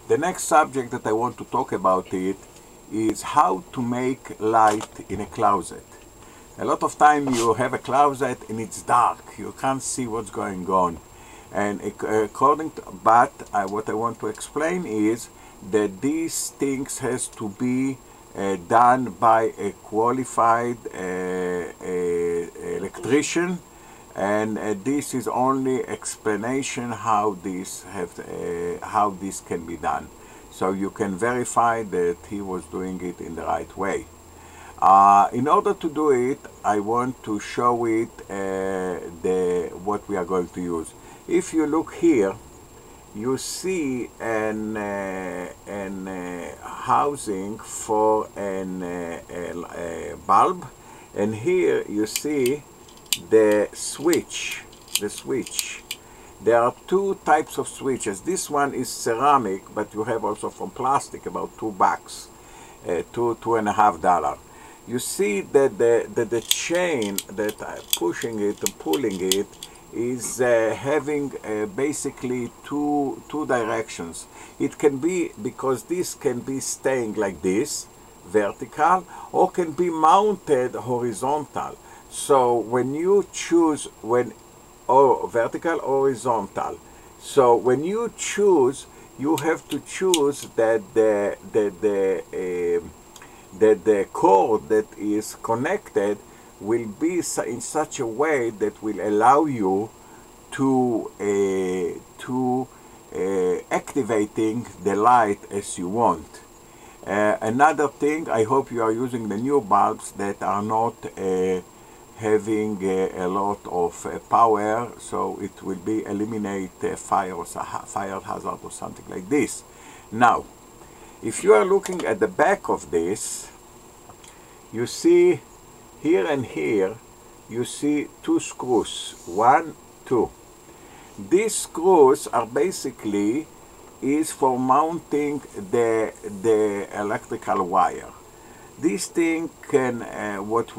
The next subject that I want to talk about it is how to make light in a closet. A lot of time you have a closet and it's dark. You can't see what's going on. And according to, what I want to explain is that these things has to be done by a qualified electrician, and this is only explanation how this can be done, so you can verify that he was doing it in the right way. In order to do it, I want to show it what we are going to use. If you look here, you see an housing for a bulb, and here you see the switch. There are two types of switches. This one is ceramic, but you have also from plastic, about $2, $2.50. You see that the chain that I'm pushing it and pulling it is having basically two directions. It can be, because this can be staying like this, vertical, or can be mounted horizontal. So when you choose, vertical or horizontal, so when you choose, you have to choose that the cord that is connected will be in such a way that will allow you to activating the light as you want. Another thing, I hope you are using the new bulbs that are not having a lot of power, so it will be eliminate fire hazard or something like this. Now, if you are looking at the back of this, you see here and here, you see two screws, 1, 2. These screws are basically is for mounting the electrical wire. This thing can what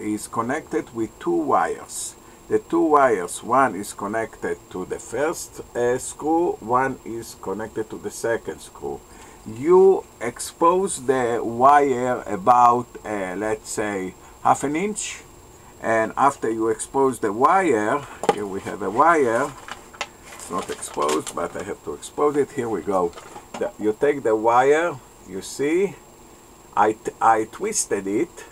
is connected with two wires. The two wires, one is connected to the first screw, one is connected to the second screw. You expose the wire about let's say ½ an inch, and after you expose the wire, here we have a wire. It's not exposed, but I have to expose it. Here we go. You take the wire, you see, I twisted it.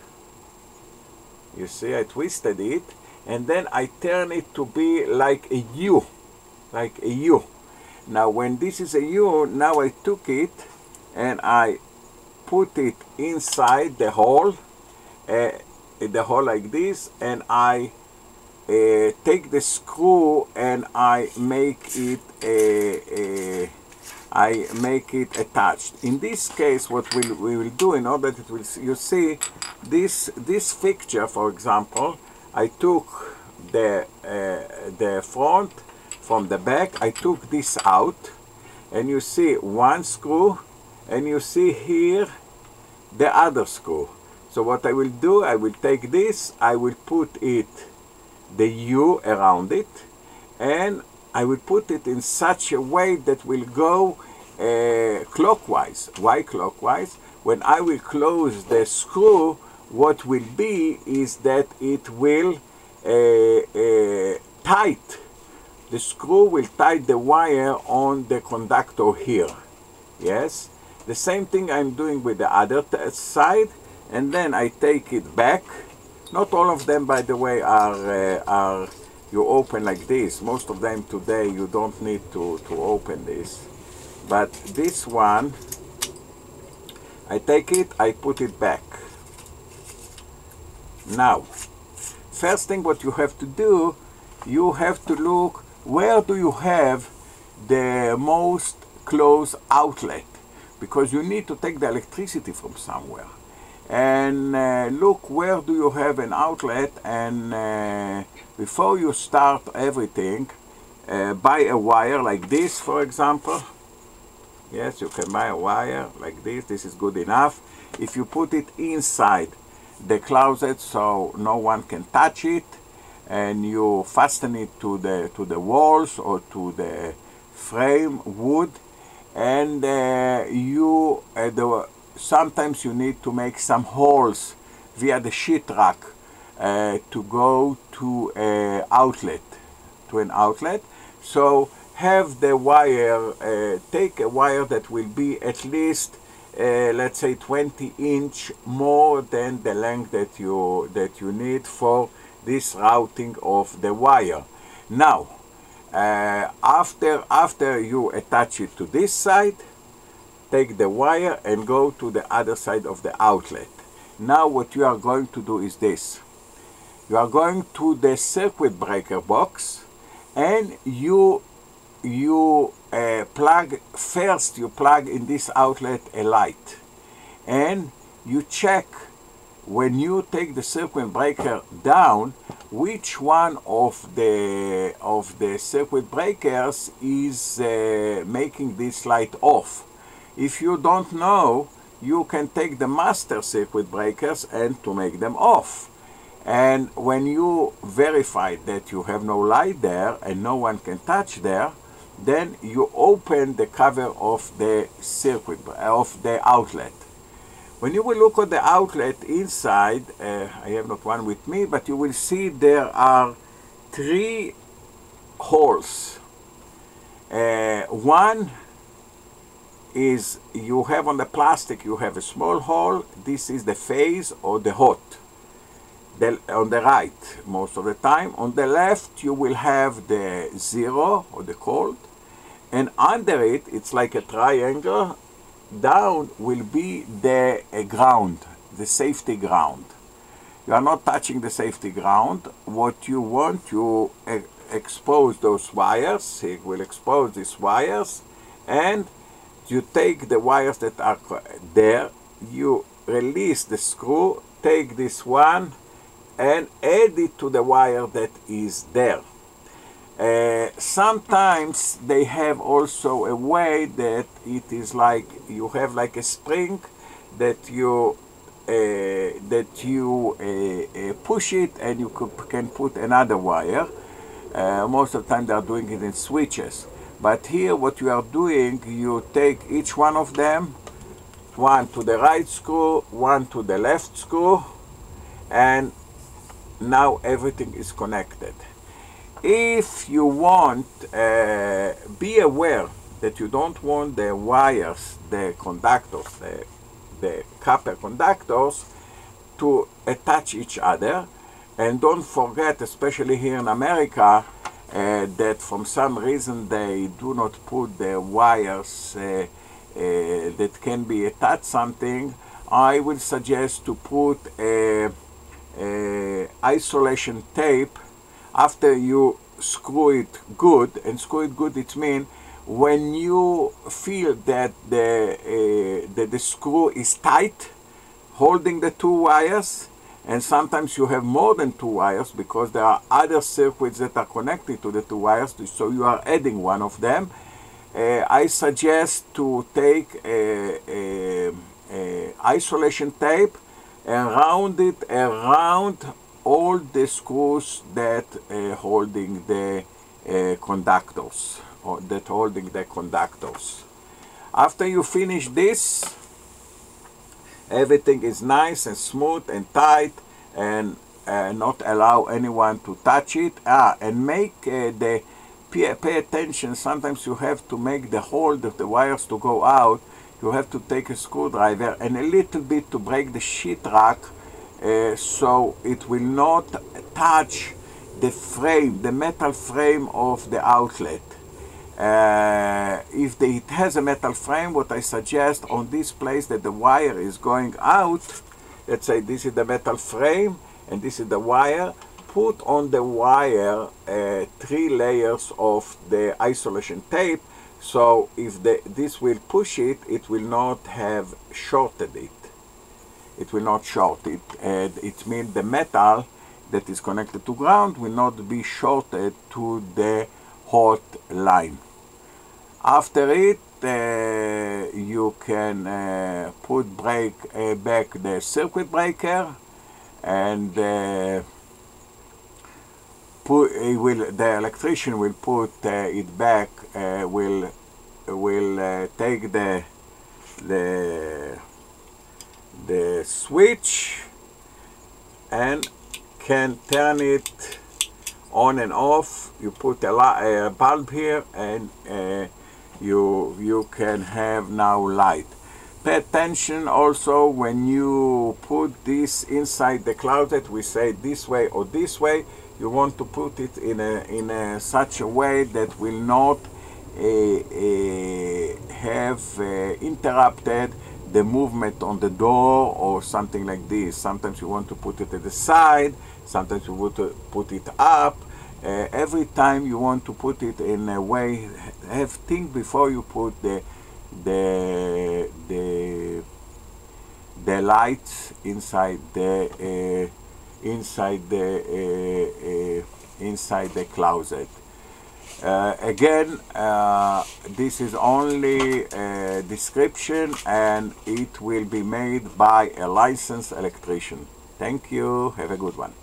You see, I twisted it, and then I turn it to be like a U, like a U. Now, when this is a U, now I took it and I put it inside the hole like this, and I take the screw and I make it attached. In this case, what we will do, in order that it will, you see this fixture, for example, I took the front from the back. I took this out, and you see one screw, and you see here the other screw. So what I will do, I will take this, I will put it, the U around it, and I will put it in such a way that will go clockwise. Why clockwise? When I will close the screw, what will be is that it will tight. The screw will tight the wire on the conductor here. Yes? The same thing I'm doing with the other side, and then I take it back. Not all of them, by the way, are you open like this. Most of them today you don't need to open this. But this one, I take it, I put it back. Now, first thing what you have to do, you have to look where do you have the most close outlet, because you need to take the electricity from somewhere. And look where do you have an outlet, and before you start everything, buy a wire like this, for example. Yes, you can buy a wire like this. This is good enough. If you put it inside the closet so no one can touch it, and you fasten it to the walls or to the frame wood, and sometimes you need to make some holes via the sheetrock to go to an outlet. So have the wire, take a wire that will be at least let's say 20-inch more than the length that you need for this routing of the wire. Now after you attach it to this side, take the wire and go to the other side of the outlet. Now what you are going to do is this. You are going to the circuit breaker box, and you plug in this outlet a light, and you check when you take the circuit breaker down which one of the circuit breakers is making this light off. If you don't know, you can take the master circuit breakers and to make them off. And when you verify that you have no light there and no one can touch there, then you open the cover of the outlet. When you will look at the outlet inside, I have not one with me, but you will see there are 3 holes. One is, you have on the plastic, you have a small hole. This is the phase or the hot. On the right, most of the time. On the left, you will have the 0 or the cold. And under it, it's like a triangle. Down will be the ground, the safety ground. You are not touching the safety ground. What you want, you expose those wires. It will expose these wires, and you take the wires that are there, you release the screw, take this one and add it to the wire that is there. Sometimes they have also a way that it is like you have like a spring that you push it, and you can put another wire. Most of the time they are doing it in switches. But here what you are doing, you take each one of them, one to the right screw, one to the left screw, and now everything is connected. If you want, be aware that you don't want the wires, the conductors, the copper conductors to attach each other. And don't forget, especially here in America, that from some reason they do not put the wires that can be attached something. I will suggest to put isolation tape after you screw it good. And screw it good, it means when you feel that the screw is tight, holding the 2 wires, and sometimes you have more than 2 wires because there are other circuits that are connected to the 2 wires, so you are adding one of them. I suggest to take isolation tape and round it around all the screws that holding the conductors, or that holding the conductors. After you finish this, everything is nice and smooth and tight, and not allow anyone to touch it. And make pay attention. Sometimes you have to make the hole of the wires to go out. You have to take a screwdriver and a little bit to break the sheetrock, so it will not touch the frame, the metal frame of the outlet. If it has a metal frame, what I suggest on this place that the wire is going out, let's say this is the metal frame and this is the wire, put on the wire 3 layers of the isolation tape, so if this will push it, it will not have shorted it. It will not short it, and it means the metal that is connected to ground will not be shorted to the hot line. After it, you can put back the circuit breaker, and the electrician will put it back, will take the switch and can turn it on and off. You put a bulb here, and you can have now light. Pay attention also when you put this inside the closet. We say this way or this way. You want to put it in such a way that will not have interrupted the movement on the door or something like this. Sometimes you want to put it at the side, sometimes you want to put it up. Every time you want to put it in a way, think before you put the lights inside the closet. Again, this is only a description, and it will be made by a licensed electrician. Thank you. Have a good one.